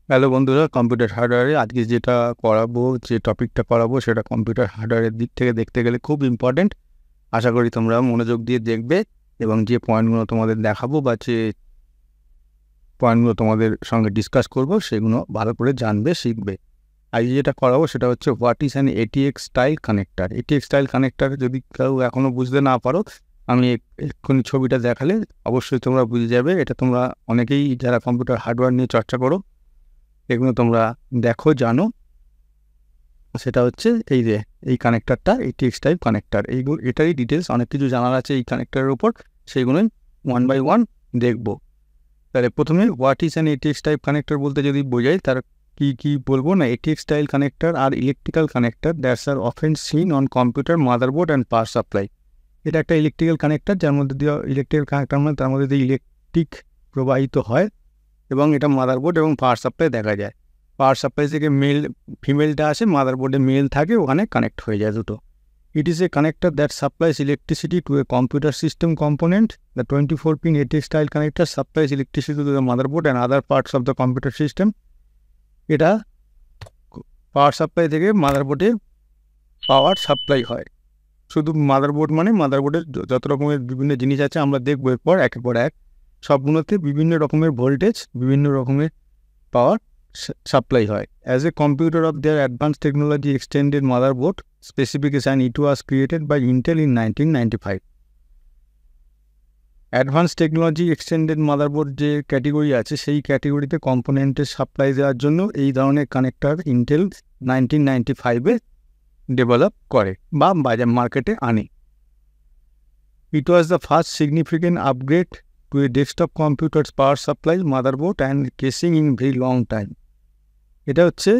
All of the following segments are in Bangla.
হ্যালো বন্ধুরা, কম্পিউটার হার্ডওয়্যারে আজকে যেটা যে টপিকটা করাবো সেটা কম্পিউটার হার্ডওয়্যারের দিক থেকে দেখতে গেলে খুব ইম্পর্টেন্ট। আশা করি তোমরা মনোযোগ দিয়ে দেখবে এবং যে পয়েন্টগুলো তোমাদের দেখাবো বা যে পয়েন্টগুলো তোমাদের সঙ্গে ডিসকাস করব সেগুলো ভালো করে জানবে, শিখবে। আজকে যেটা করাবো সেটা হচ্ছে what is an ATX style connector. ATX style connector যদি কেউ এখনও বুঝতে না পারো, আমি এক্ষুনি ছবিটা দেখালে অবশ্যই তোমরা বুঝে যাবে। এটা তোমরা অনেকেই যারা কম্পিউটার হার্ডওয়্যার নিয়ে চর্চা করো এগুলো তোমরা দেখো, জানো। সেটা হচ্ছে এই কানেক্টারটা এটিএক্স টাইপ কানেক্টার। এটারই ডিটেলস অনেক কিছু জানার আছে এই কানেক্টারের উপর, সেইগুলোই ওয়ান বাই ওয়ান দেখব। তাহলে প্রথমে what is an ATX type connector বলতে যদি বোঝাই, তার কি বলবো না, এটিএক্স স্টাইল কানেক্টার আর electrical connector that's are often seen on computer motherboard and power supply. এটা একটা ইলেকট্রিক্যাল কানেক্টার, যার মধ্যে দিয়ে ইলেকট্রিক্যাল কানেক্টার মানে তার মধ্যে দিয়ে ইলেকট্রিক প্রবাহিত হয় এবং এটা মাদারবোর্ড এবং পাওয়ার সাপ্লাই দেখা যায়। পাওয়ার সাপ্লাই থেকে ফিমেলটা আসে, মাদারবোর্ডে মেল থাকে, ওখানে কানেক্ট হয়ে যায় দুটো। It is a connector that supplies electricity to a computer system component. The 24-pin ATX style connector supplies electricity to the motherboard and other parts of the computer system. এটা পাওয়ার সাপ্লাই থেকে মাদারবোর্ডে পাওয়ার সাপ্লাই হয়। শুধু মাদারবোর্ড মানে মাদারবোর্ডের যত রকমের বিভিন্ন জিনিস আছে আমরা দেখবো এরপর একের পর এক, সবগুলোতে বিভিন্ন রকমের ভোল্টেজ, বিভিন্ন রকমের পাওয়ার সাপ্লাই হয়। As a computer of their advance technology extended motherboard specification, it was created by Intel in 1995। Advance technology extended motherboard যে ক্যাটেগরি আছে, সেই ক্যাটেগরিতে কম্পোনেন্টের সাপ্লাই দেওয়ার জন্য এই ধরনের কানেক্টার ইন্টেল 1995-এ ডেভেলপ করে বা বাজার মার্কেটে আনে। It was the first significant upgrade to a desktop computers power supply motherboard and casing in very long time. এটা হচ্ছে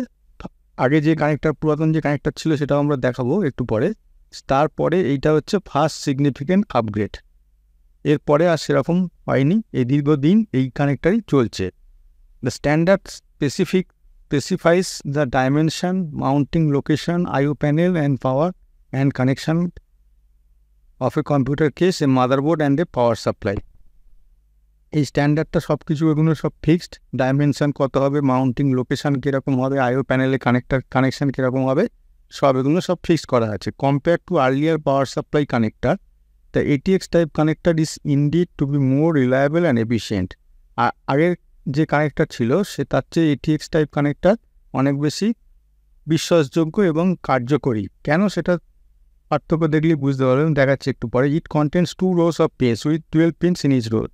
আগে যে কানেক্টার, পুরাতন যে কানেক্টার ছিল সেটাও আমরা দেখাবো একটু পরে। তারপরে এইটা হচ্ছে ফার্স্ট সিগনিফিকেন্ট আপগ্রেড। এরপরে আর সেরকম হয়নি, এই দীর্ঘদিন এই কানেক্টারই চলছে। The standard specifies the dimension, mounting location, IO panel and power and connection of a computer case, a motherboard and a power supply. এই স্ট্যান্ডার্ডটা সব কিছু এগুলো সব ফিক্সড। ডাইমেনশন কত হবে, মাউন্টিং লোকেশান কীরকম হবে, আইও প্যানেলে কানেকশান কীরকম হবে, সব এগুলো সব ফিক্সড করা আছে। Compare to earlier power supply connector, the ATX type connector is indeed to be more reliable and efficient. আর আগের যে কানেক্টার ছিল সে তার চেয়ে এটিএক্স টাইপ কানেক্টার অনেক বেশি বিশ্বাসযোগ্য এবং কার্যকরী। কেন সেটা পার্থক্য দেখলে বুঝতে পারবেন, দেখাচ্ছি একটু পরে। It contains 2 rows of pins with 12 pins in each row।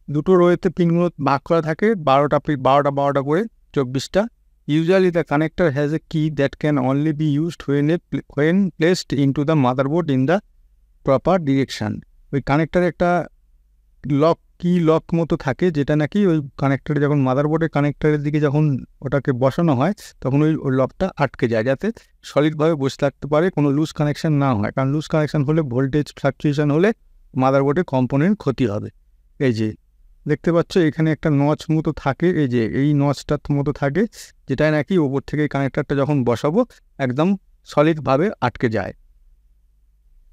দুটো রোয়েতে পিনগুলো ভাগ করা থাকে, 12টা করে 24টা। Usually the connector has a key that can only be used when placed into the motherboard in the proper direction. ওই কানেক্টারে একটা লক মতো থাকে, যেটা নাকি ওই কানেক্টারে যখন মাদারবোর্ডের কানেক্টারের দিকে যখন ওটাকে বসানো হয় তখন ওই লকটা আটকে যায়, যাতে সলিডভাবে বসে থাকতে পারে, কোনো লুজ কানেকশান না হয়। কারণ লুজ কানেকশান হলে, ভোল্টেজ ফ্লাকচুয়েশন হলে মাদারবোর্ডের কম্পোনেন্ট ক্ষতি হবে। এই যে দেখতে পাচ্ছ এখানে একটা নচ মতো থাকে, এই যে এই নচটার মতো থাকে, যেটা নাকি ওপর থেকে কানেক্টারটা যখন বসাবো একদম সলিডভাবে আটকে যায়।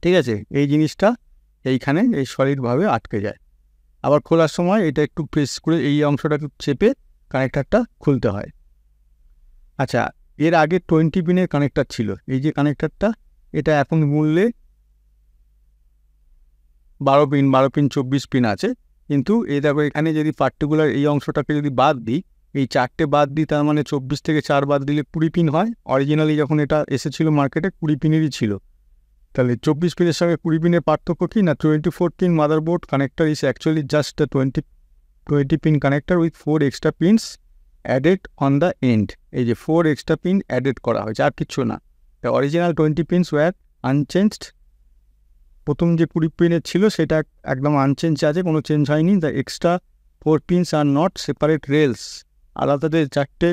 ঠিক আছে, এই জিনিসটা এইখানে এই সলিডভাবে আটকে যায়। আবার খোলার সময় এটা একটু প্রেস করে এই অংশটা একটু চেপে কানেক্টারটা খুলতে হয়। আচ্ছা, এর আগে 20 পিনের কানেক্টার ছিল। এই যে কানেক্টারটা, এটা এখন মূল্যে 12 পিন 24 পিন আছে। কিন্তু এই দেখো এখানে যদি পার্টিকুলার এই অংশটাকে যদি বাদ দিই, এই 4টে বাদ দিই, তার মানে 24 থেকে 4 বাদ দিলে 20 পিন হয়। অরিজিনালি যখন এটা এসেছিল মার্কেটে 20 পিনেরই ছিল। তাহলে 24 পিনের সঙ্গে 20 পিনের পার্থক্য কি না, 24 pin motherboard connector is actually just a 20 pin connector with 4 extra pins added on the end. এই যে 4 এক্সট্রা পিন অ্যাডেড করা হয়েছে, আর কিচ্ছু না। The original 20 pins were unchanged. প্রথম যে 20 পিনের ছিল সেটা একদম আনচেঞ্জ আছে, কোনো চেঞ্জ হয়নি। The extra 4 pins are not separate rails. আলাদা যে 4টে,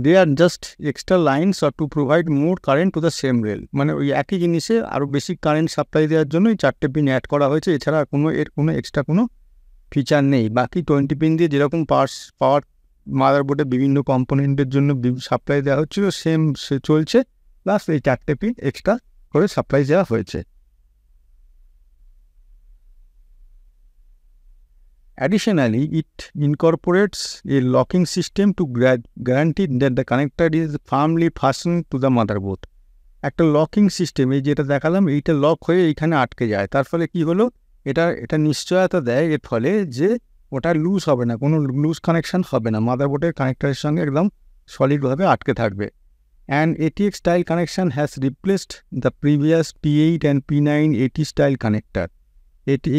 they are just extra lines are to provide more current to the same rail. মানে ওই একই জিনিসে আরও বেশি কারেন্ট সাপ্লাই দেওয়ার জন্য এই 4টে পিন অ্যাড করা হয়েছে। এছাড়া কোনো এক্সট্রা কোনো ফিচার নেই। বাকি 20 পিন দিয়ে যেরকম পাওয়ার মাদারবোর্ডে বিভিন্ন কম্পোনেন্টের জন্য সাপ্লাই দেওয়া হচ্ছিল, সেম সে চলছে, প্লাস এই 4টে পিন এক্সট্রা করে সাপ্লাই দেওয়া হয়েছে। Additionally, it incorporates a locking system to guarantee that the connector is firmly fastened to the motherboard. একটা লকিং সিস্টেম, এই যেটা দেখালাম, এইটা লক হয়ে এইখানে আটকে যায়। তার ফলে কি হলো, এটা নিশ্চয়তা দেয় এর ফলে যে ওটা লুজ হবে না, কোনো লুজ কানেকশন হবে না, মাদারবোর্ডের কানেক্টারের সঙ্গে একদম সলিডভাবে আটকে থাকবে। And ATX style connection has replaced the previous P8 and P9 AT style connector.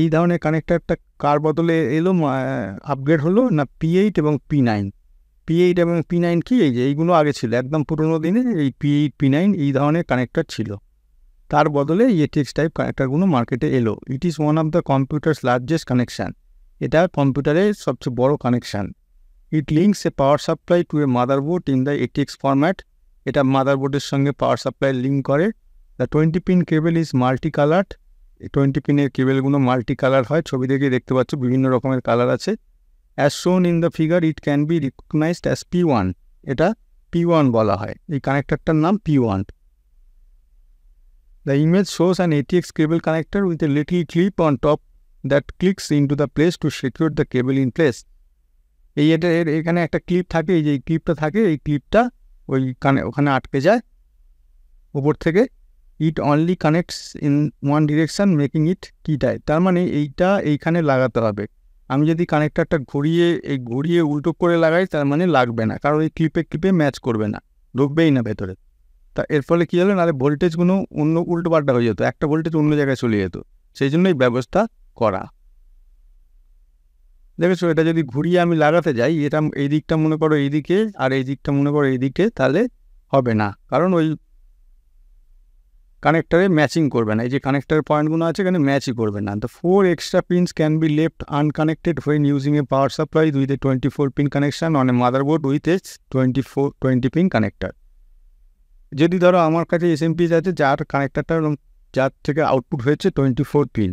এই ধরনের কানেক্টারটা কার বদলে এলো, আপগ্রেড হলো না P8 এবং P9। P8 এবং P9 কি, এই যে এইগুলো আগে ছিল একদম পুরোনো দিনে, এই P8 P9 এই ধরনের কানেক্টার ছিল, তার বদলে ATX টাইপ কানেক্টারগুলো মার্কেটে এলো। It is one of the computers largest connection, এটা কম্পিউটারের সবচেয়ে বড় connection. It links A power supply two A motherboard in the ATX format, এটা মাদারবোর্ডের সঙ্গে পাওয়ার সাপ্লাই লিঙ্ক করে। The 20 pin cable is multi coloured, 20 পিনের কেবেলগুলো মাল্টি কালার হয়, ছবি দেখে দেখতে পাচ্ছ বিভিন্ন রকমের কালার আছে। As shown in the figure it can be recognized as P1, এটা P1 বলা হয়, এই কানেক্টারটার নাম P1। The image shows an ATX cable connector with a little clip on top that clicks into the place to secure the cable in place. এখানে একটা ক্লিপ থাকে, এই যে ক্লিপটা থাকে, এই ক্লিপটা ওখানে আটকে যায় উপর থেকে। ইট only connects in one direction making it কি টাইপ, তার মানে এইখানে লাগাতে হবে। আমি যদি কানেক্টারটা ঘুরিয়ে উল্টো করে লাগাই তার মানে লাগবে না, কারণ এই ক্লিপে ম্যাচ করবে না, ঢুকবেই না ভেতরে। তা এর ফলে কী হলো, নাহলে ভোল্টেজগুলো অন্য উল্টো পাল্টা হয়ে যেত, একটা ভোল্টেজ অন্য জায়গায় চলে যেত, সেই জন্যই ব্যবস্থা করা। দেখেছো, এটা যদি ঘুরিয়ে আমি লাগাতে যাই, এটা এই দিকটা মনে করো এইদিকে আর এই দিকটা মনে করো এইদিকে, তাহলে হবে না, কারণ ওই কানেক্টারে ম্যাচিং করবে না, এই যে কানেক্টারের পয়েন্টগুলো আছে এখানে ম্যাচই করবে না। The 4 extra pins can be left unconnected when using a power supply with a 24 pin connection on a motherboard with a 20 pin connector. যদি ধরো আমার কাছে SMPS আছে যার কানেক্টারটা যার থেকে আউটপুট হয়েছে 24 পিন,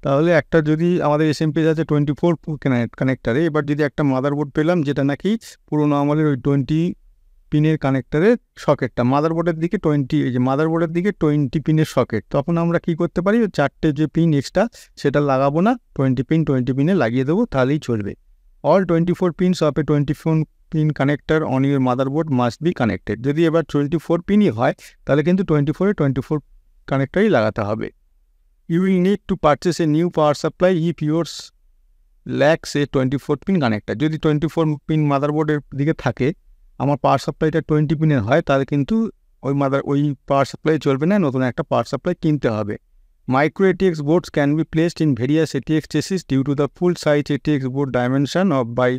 তাহলে একটা যদি আমাদের SMPS আছে 24 কানেক্টারে, এবার যদি একটা মাদারবোর্ড পেলাম যেটা নাকি পুরোনো আমলের ওই 20 পিনের কানেক্টারের সকেটটা মাদারবোর্ডের দিকে 20 পিনের সকেট, তখন আমরা কি করতে পারি, 4টে যে পিন এক্সট্রা সেটা লাগাবো না, 20 পিনে লাগিয়ে দেবো, তাহলেই চলবে। All 24 pins of A 24 pin connector on your motherboard must be connected. যদি এবার 24 পিনই হয় তাহলে কিন্তু 24 কানেক্টারই লাগাতে হবে। You will need to purchase a new power supply if yours lacks a 24 pin connector. যদি 24 পিন মাদারবোর্ডের দিকে থাকে, আমার পাওয়ার সাপ্লাইটা 20 পিনের হয়, তাহলে কিন্তু ওই পাওয়ার সাপ্লাই চলবে না, নতুন একটা পাওয়ার সাপ্লাই কিনতে হবে। Micro ATX boards can be placed in various ATX chassis due to the full size ATX board dimension of by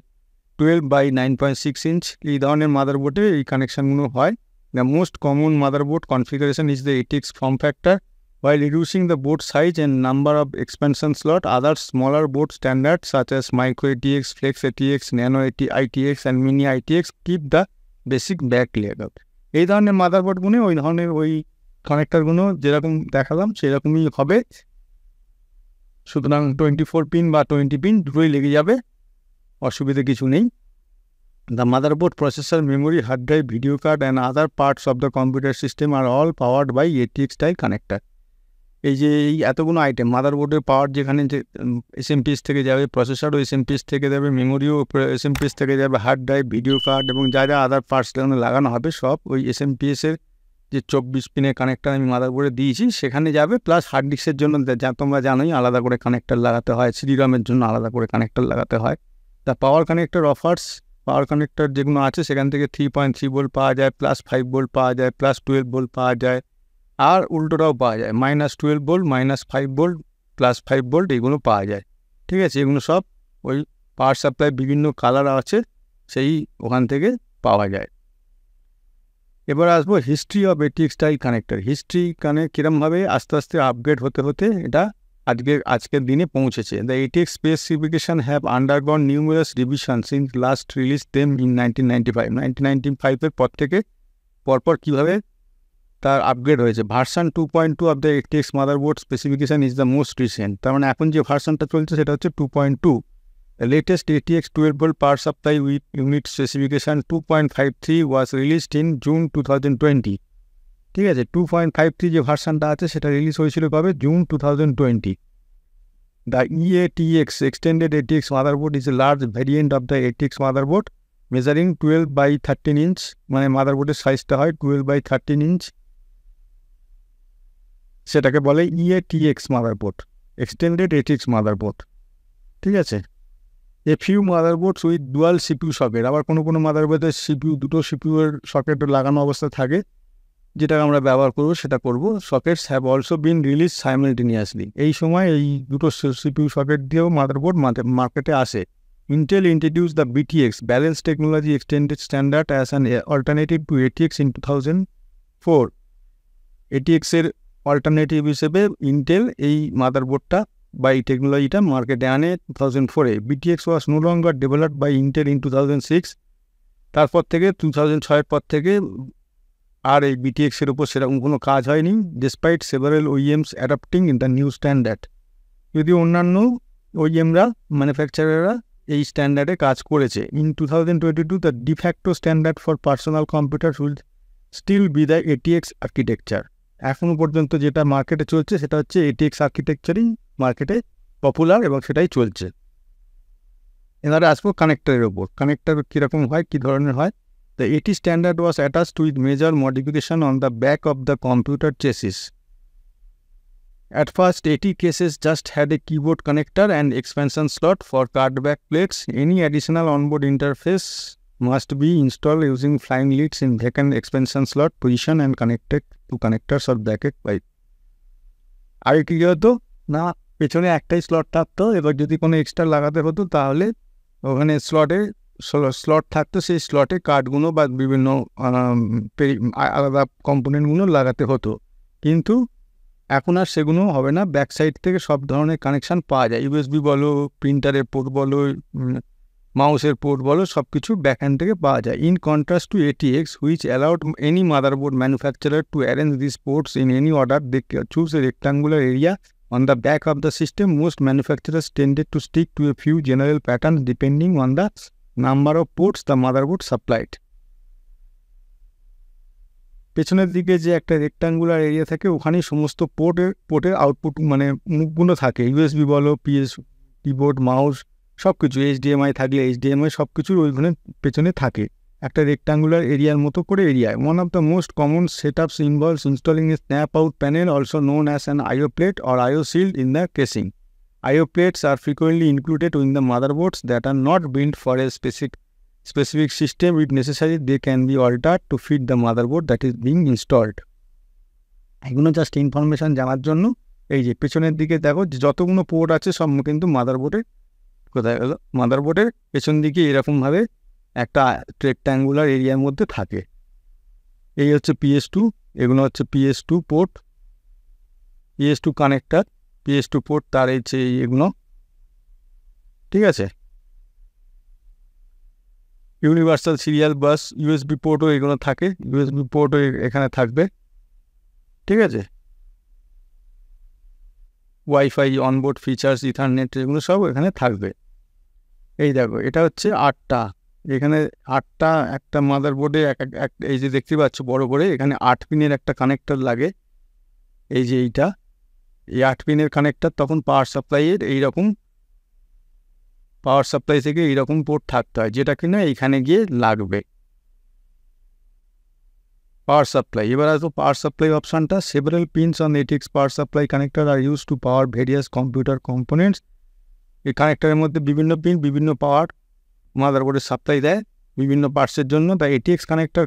12 by 9.6 inch. এই ধরনের মাদারবোর্ডে এই কানেকশানগুলো হয়। The most common motherboard configuration is the ATX form factor. While reducing the board size and number of expansion slot, other smaller board standards such as micro ATX, flex ATX, nano ITX and mini ITX keep the basic back layout. এই ধরনের মাদারবোর্ডগুলো ওই ধরনের ওই কানেক্টারগুলো যেরকম দেখালাম সেরকমই হবে, সুতরাং 24 পিন বা 20 পিন দুটোই লেগে যাবে, অসুবিধা কিছু নেই। The motherboard, processor, memory, hard drive, video card and other parts of the computer system are all powered by ATX style connector. এই যে এই এতগুলো আইটেম, মাদারবোর্ডের পাওয়ার যেখানে যে SMPS থেকে যাবে, প্রসেসরও SMPS থেকে যাবে, মেমোরিও SMPS থেকে যাবে, হার্ড ড্রাইভ, ভিডিও কার্ড এবং যা আদার পার্টস যেখানে লাগানো হবে সব ওই SMPSের যে 24 পিনের কানেক্টার আমি মাদারবোর্ডে দিয়েছি সেখানে যাবে, প্লাস হার্ড ডিস্কের জন্য যা তোমরা জানোই আলাদা করে কানেক্টার লাগাতে হয়, CD-ROM-এর জন্য আলাদা করে কানেক্টার লাগাতে হয়। তা পাওয়ার কানেক্টার অফার্স, পাওয়ার কানেক্টার যেগুলো আছে সেখান থেকে 3.3 ভোল্ট পাওয়া যায়, +5 ভোল্ট পাওয়া যায়, +12 ভোল্ট পাওয়া যায়, আর উল্টোটাও পাওয়া যায়, -12 ভোল্ট, -5 ভোল্ট, +5 ভোল্ট, এগুলো পাওয়া যায়। ঠিক আছে, এগুলো সব ওই পাওয়ার সাপ্লাই বিভিন্ন কালার আছে সেই ওখান থেকে পাওয়া যায়। এবার আসবো history of ATX style connector. History কীরমভাবে আস্তে আস্তে আপগ্রেড হতে হতে এটা আজকের দিনে পৌঁছেছে। The ATX specification have undergone numerous revision since last release them in 1995 পর থেকে পরপর কীভাবে তার আপগ্রেড হয়েছে। Version 2.2 of the ATX motherboard specification is the most recent, তার মানে এখন যে ভার্সানটা চলছে সেটা হচ্ছে 2.2। The latest ATX 12 volt power supply with unit specification 2.53 was released in June 2020. ঠিক আছে, 2.53 যে ভার্সানটা আছে সেটা রিলিজ হয়েছিল কবে, June 2020। The EATX extended ATX motherboard is a large variant of the ATX motherboard measuring 12 by 13 inch, মানে মাদারবোর্ডের সাইজটা হয় 12 by 13 inch, সেটাকে বলে EATX motherboard, extended ATX motherboard. ঠিক আছে, a few motherboards with dual CPU socket, আবার কোনো মাদারবোর্ডে দুটো CPU এর সকেট লাগানো অবস্থা থাকে, যেটা আমরা ব্যবহার করবো সেটা করব। Sockets have also been release simultaneously, এই সময় এই দুটো CPU সকেট দিয়েও মাদারবোর্ড মার্কেটে আসে। Intel introduced the BTX Balanced Technology Extended Standard as an alternative to ATX in 2004. ATX এর অল্টারনেটিভ হিসেবে ইন্টেল এই মাদারবোর্ডটা বা এই টেকনোলজিটা মার্কেটে আনে 2004-এ। BTX was no longer developed by Intel in 2006. তারপর থেকে 2006-এর পর থেকে আর এই BTX এর উপর সেরকম কোনো কাজ হয়নি, despite several OEMs adopting in the new standard. যদি অন্যান্য OEMরা ম্যানুফ্যাকচারাররা এই স্ট্যান্ডার্ডে কাজ করেছে। In 2022 the de facto standard for personal computer will still be the ATX architecture. এখনও পর্যন্ত যেটা মার্কেটে চলছে সেটা হচ্ছে ATX আর্কিটেকচারই মার্কেটে পপুলার এবং সেটাই চলছে। এবারে আসবো কানেক্টারের ওপর। কানেক্টার কীরকম হয়, কী ধরনের হয়? The AT standard was attached with major modification on the back of the computer chassis. At first, AT cases just had a keyboard connector and expansion slot for card back plates. Any additional onboard interface must be installed using flying leads in vacant expansion slot position and connected to connectors or bracket pipe. আগে কী হতো না, পেছনে একটাই স্লট থাকতো, এবার যদি কোনো এক্সট্রা লাগাতে হতো তাহলে ওখানে স্লট থাকতো, সেই স্লটে কার্ডগুলো বা বিভিন্ন আলাদা কম্পোনেন্টগুলো লাগাতে হতো। কিন্তু এখন আর সেগুলো হবে না, ব্যাক সাইড থেকে সব ধরনের কানেকশান পাওয়া যায়। USB বলো, প্রিন্টারের পোর্ট বলো, মাউসের পোর্ট বলো, সব কিছু ব্যাকহ্যান্ড থেকে পাওয়া যায়। In contrast two ATX which allowed any motherboard manufacturer to arrange these ports in any order, they choose a rectangular area on the back of the system. Most manufacturers tended to stick to a few general patterns depending on the number of ports the motherboard supplied. পেছনের দিকে যে একটা রেক্টাঙ্গুলার এরিয়া থাকে ওখানেই সমস্ত পোর্টের আউটপুট মুখগুলো থাকে। USB বলো, কিবোর্ড, মাউস, সব কিছু, HDMI থাকলে HDMI সব কিছুর ওইখানে পেছনে থাকে একটা রেক্টাঙ্গুলার এরিয়ার মতো করে এরিয়ায়। One of the most common setups involves installing a snap out panel also known as an IO plate or IO shield in the casing. IO plates are frequently included in the motherboards that are not built for a specific system. If necessary, they can be altered to fit the motherboard that is being installed. এগুলো জাস্ট ইনফরমেশান জানার জন্য। এই যে পেছনের দিকে দেখো যতগুলো পোর্ট আছে সব কিন্তু মাদারবোর্ডের পেছন দিকে এরকমভাবে একটা রেক্ট্যাঙ্গুলার এরিয়ার মধ্যে থাকে। এই হচ্ছে PS2, এগুলো হচ্ছে PS2 port, PS2 connector, PS2 port, তার হচ্ছে এগুলো। ঠিক আছে, ইউনিভার্সাল সিরিয়াল বাস, USB পোর্টও এগুলো থাকে, USB পোর্টও এখানে থাকবে। ঠিক আছে, ওয়াইফাই, অনবোর্ড ফিচার্স, ইথারনেট, এগুলো সব এখানে থাকবে। এই দেখো এটা হচ্ছে 8টা, এখানে 8টা একটা মাদারবোর্ডে এই যে দেখতে পাচ্ছ বড় করে, এখানে 8 পিনের একটা কানেক্টর লাগে। এই যে এই 8 পিনের কানেক্টর, তখন পাওয়ার সাপ্লাইয়ের এইরকম পাওয়ার সাপ্লাই থেকে এইরকম পোর্ট থাকতে হয়, যেটা কিনা এইখানে গিয়ে লাগবে পাওয়ার সাপ্লাই। এবার আসবো পাওয়ার সাপ্লাই অপশানটা। Several pins on ATX power supply connector are use to power various computer components. এই কানেক্টরের মধ্যে বিভিন্ন পিন বিভিন্ন পাওয়ার মাদারবোর্ডের সাপ্লাই দেয় বিভিন্ন পার্টসের জন্য। The ATX connector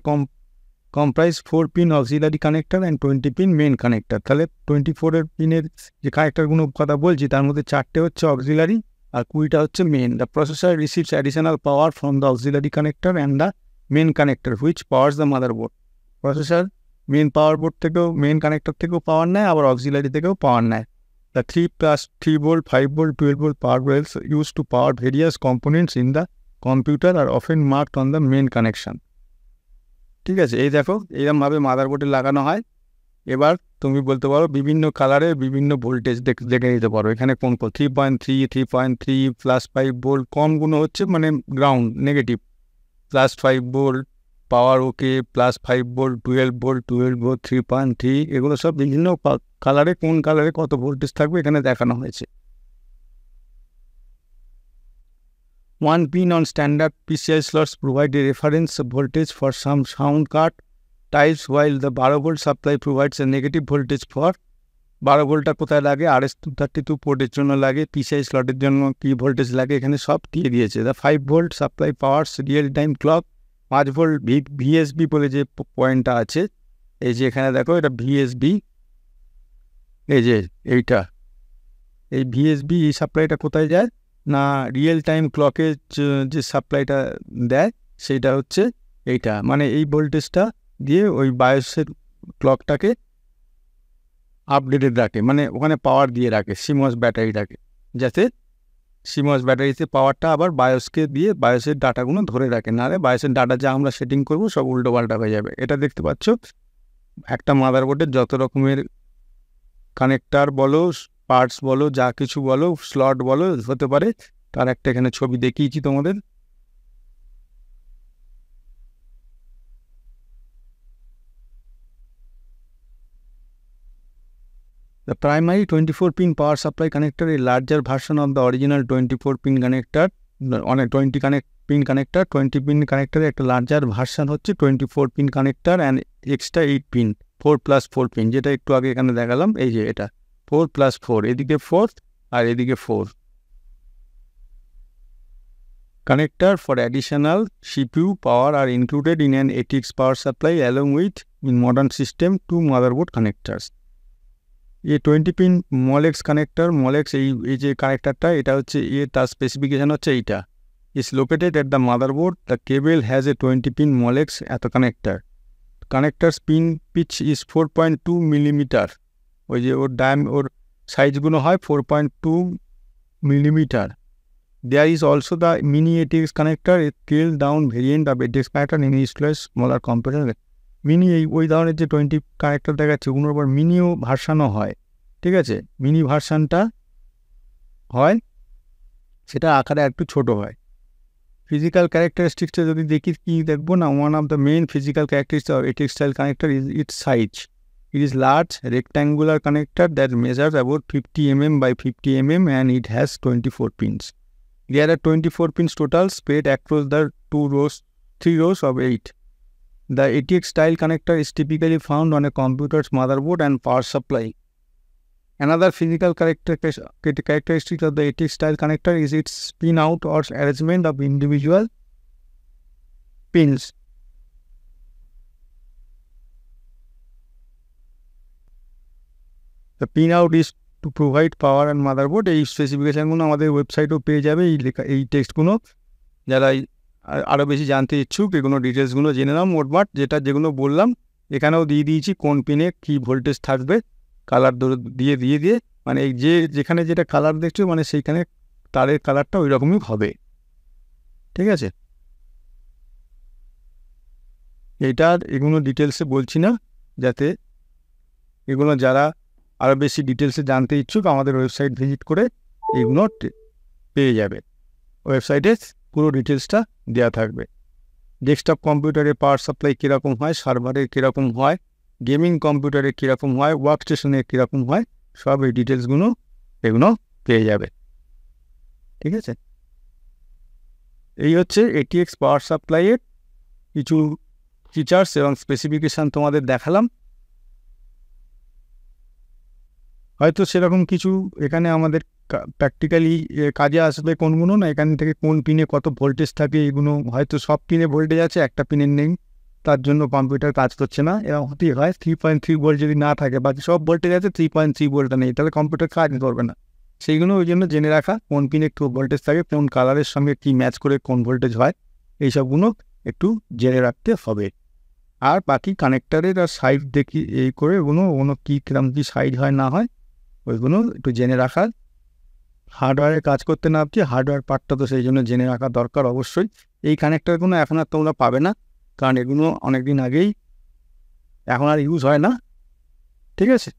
comprise 4 pin auxiliary connector and 20 pin main connector. তাহলে 24 পিনের যে কানেক্টরগুলো কথা বলছি তার মধ্যে 4টে হচ্ছে অক্সিলারি আর 20টা হচ্ছে main. The processor receives additional power from the auxiliary connector and the main connector which powers the motherboard. Processor main power board থেকেও, মেন কানেক্টর থেকেও পাওয়ার নেয়, আবার অক্সিলারি থেকেও পাওয়ার নেয়। The 3+3 volt, 5 volt, 12 volt power rails used to power various components in the computer are often marked on the main connection. ঠিক আছে, এই দেখো এইরকমভাবে মাদারবোর্ডে লাগানো হয়। এবার তুমি বলতে পারো বিভিন্ন কালারে বিভিন্ন ভোল্টেজ দেখে নিতে পারো। এখানে কোন 3.3, 3.3, +5 ভোল্ট, কমগুলো হচ্ছে গ্রাউন্ড নেগেটিভ, +5 ভোল্ট পাওয়ার ওকে, +5 ভোল্ট, 12 ভোল্ট, 12 ভোল্ট, 3.3, এগুলো সব বিভিন্ন কালারে কোন কালারে কত ভোল্টেজ থাকবে এখানে দেখানো হয়েছে। One pin on standard PCI slots provide a reference voltage for some sound card types, while the 12 volt supply provides a negative voltage for 12 ভোল্টটা কোথায় লাগে, RS-232 পোর্টের জন্য লাগে, PCI স্লটের জন্য কি ভোল্টেজ লাগে এখানে সব দিয়ে দিয়েছে। The 5 volt supply powers real time clock, 5 volt VSB বলে যে পয়েন্টটা আছে, এই যে এখানে দেখো এটা ভিএসবি, এই যে এইটা, এই ভিএসবি এই সাপ্লাইটা কোথায় যায় না রিয়েল টাইম ক্লকে যে সাপ্লাইটা দেয় সেইটা হচ্ছে এইটা, মানে এই ভোল্টেজটা দিয়ে ওই বায়োসের ক্লকটাকে আপডেটেড রাখে, মানে ওখানে পাওয়ার দিয়ে রাখে সিমস ব্যাটারিটাকে, যাতে সিমস ব্যাটারিতে পাওয়ারটা আবার বায়োসকে দিয়ে বায়োসের ডাটাগুলো ধরে রাখে, নাহলে বায়োসের ডাটা যা আমরা সেটিং করবো সব উল্টো পাল্টা হয়ে যাবে। এটা দেখতে পাচ্ছ একটা মাদারবোর্ডের যত রকমের কানেক্টার বলো, পার্টস বলো, যা কিছু বলো, স্লট বলো হতে পারে, তার একটা এখানে ছবি দেখিয়েছি তোমাদের। The primary 24-pin power supply connector, a larger version of the original 24-pin connector, on a 20-pin connector, 20-pin connector একটা larger version হচ্ছে 24-pin connector and extra 8-pin 4+4 pin, যেটা একটু আগে এখানে দেখালাম, এই যে এটা 4+4, এদিকে 4 আর এদিকে 4 connector for additional CPU power are included in an ATX power supply along with in modern system 2 motherboard connectors. ये 20-pin মোলেক্স কানেক্টর, মোলেক্স এই যে কানেক্টরটা এটা হচ্ছে তার স্পেসিফিকেশান হচ্ছে এইটা, is located at the motherboard, the cable has a 20-pin Molex এত connector, connector spin pitch is 4.2 millimetre, ওই যে ওর সাইজগুলো হয় 4.2 millimetre. There is also the mini ATX connector, a scale down variant of ATX connector in smaller computer. Mini ওই ধরনের যে 20 কানেক্টর দেখাচ্ছে ওগুলোর উপর মিনিও ভার্সানও হয়, ঠিক আছে, মিনি ভার্সানটা হয়, সেটা আকারে একটু ছোট হয়। ফিজিক্যাল ক্যারেক্টারিস্টিক্সটা যদি দেখি কি দেখবো না, one of the main physical characteristics of ATX style connector is it's size, it is large rectangular connector that measures about 50 mm by 50 mm and it has 24 pins. There are 24 pins total spread across the 3 rows of 8. The ATX style connector is typically found on a computer's motherboard and power supply. Another physical characteristic of the ATX style connector is its pin out or arrangement of individual pins. The pin out is to provide power and motherboard. এই স্পেসিফিকেশানগুলো আমাদের ওয়েবসাইটেও পেয়ে যাবে, এই টেক্সটগুলো, যারা আরও বেশি জানতে ইচ্ছুক এগুলো ডিটেলসগুলো জেনে নাও। মোটমাট যেগুলো বললাম এখানেও দিয়ে দিয়েছি কোন পিনে কী ভোল্টেজ থাকবে, কালার দিয়ে মানে এই যেখানে যেটা কালার দেখছো মানে সেইখানে তারের কালারটা ওই রকমই হবে, ঠিক আছে। এইটার এগুলো ডিটেলসে বলছি না, যাতে এগুলো যারা আরও বেশি ডিটেলসে জানতে ইচ্ছুক আমাদের ওয়েবসাইট ভিজিট করে এইগুলো পেয়ে যাবে। ওয়েবসাইটে পুরো ডিটেলসটা দেওয়া থাকবে। ডেস্কটপ কম্পিউটারে পাওয়ার সাপ্লাই কীরকম হয়, সার্ভারে কীরকম হয়, গেমিং কম্পিউটারে কীরকম হয়, ওয়ার্ক স্টেশনে কীরকম হয়, সব এই ডিটেলসগুলো এগুলো পেয়ে যাবে, ঠিক আছে। এই হচ্ছে ATX পাওয়ার সাপ্লাইয়ের কিছু ফিচার্স এবং স্পেসিফিকেশান তোমাদের দেখালাম। হয়তো সেরকম কিছু এখানে আমাদের প্র্যাকটিক্যালি কাজে আসবে কোনগুলো না, এখান থেকে কোন পিনে কত ভোল্টেজ থাকে এগুলো হয়তো সব পিনে ভোল্টেজ আছে, একটা পিনের নেই, তার জন্য কম্পিউটার কাজ করছে না, এরকম হতেই হয়। 3.3 ভোল্ট যদি না থাকে, বাকি সব ভোল্টেজ আছে, 3.3 ভোল্টটা নেই, তাহলে কম্পিউটার কাজ করবে না। সেইগুলো ওই জন্য জেনে রাখা কোন পিনে একটু ভোল্টেজ থাকে, কোন কালারের সঙ্গে কী ম্যাচ করে কোন ভোল্টেজ হয়, এইসবগুলো একটু জেনে রাখতে হবে। আর বাকি কানেক্টারের আর সাইড দেখি এই করে ওগুলো কী কিরম কী সাইজ হয় না হয় ওইগুলো একটু জেনে রাখার। হার্ডওয়্যারে কাজ করতে না আপনি হার্ডওয়্যার পার্টটা তো সেই জন্য জেনে রাখা দরকার অবশ্যই। এই কানেক্টারগুলো এখন আর তোমরা পাবে না, কারণ এগুলো অনেক দিন আগেই এখন আর ইউজ হয় না, ঠিক আছে।